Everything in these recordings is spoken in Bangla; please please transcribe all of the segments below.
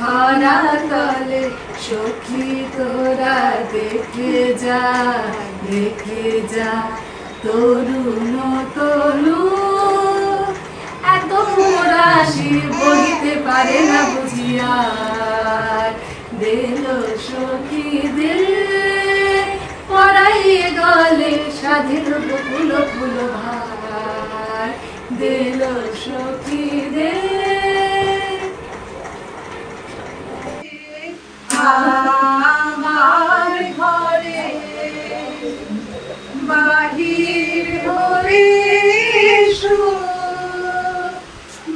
ধরা তলে সখী তোরা দেখে যা তরুণ তরু এত রাশি বহিতে পারে না বুঝিয়ার দিল সখী দিল পরাইয়ে গলে সাধের বকুল ফুল ভার দিল সখী দিল আমার ঘরে বাহির হয়ে এসো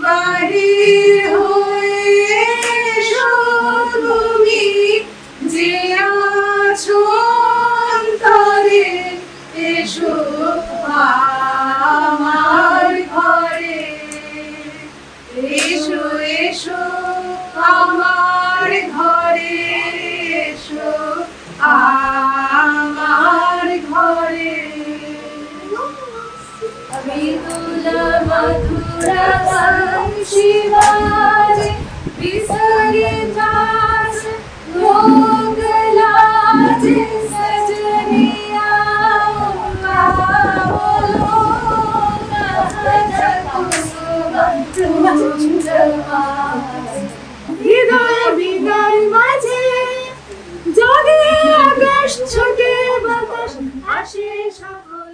বাহির হয়ে এসো তুমি যে আছো অন্তরে এসো আমার ঘরে এসো এসো আমার ঘরে এসো আমার ঘরে বিদুলা মধুরা শিবারে বিসরে দাস মোগলাজে সজনিয়া বলো হৃদয় বিদায় মাঝে যদি আকাশ ছোটে বাতাস আসে সকল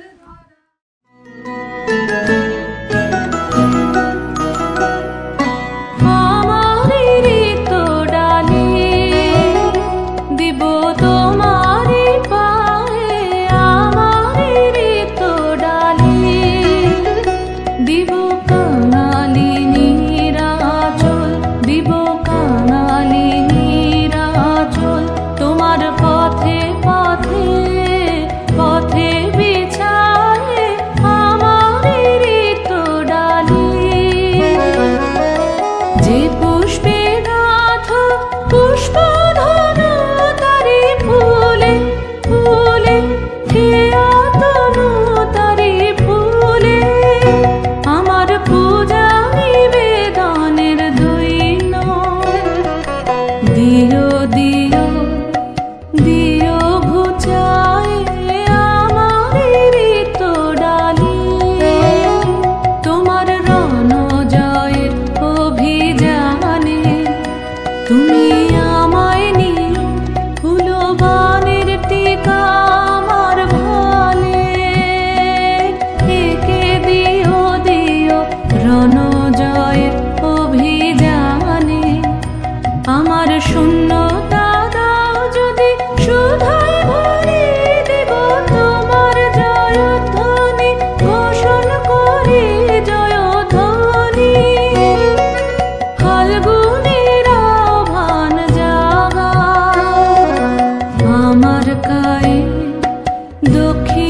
দুঃখী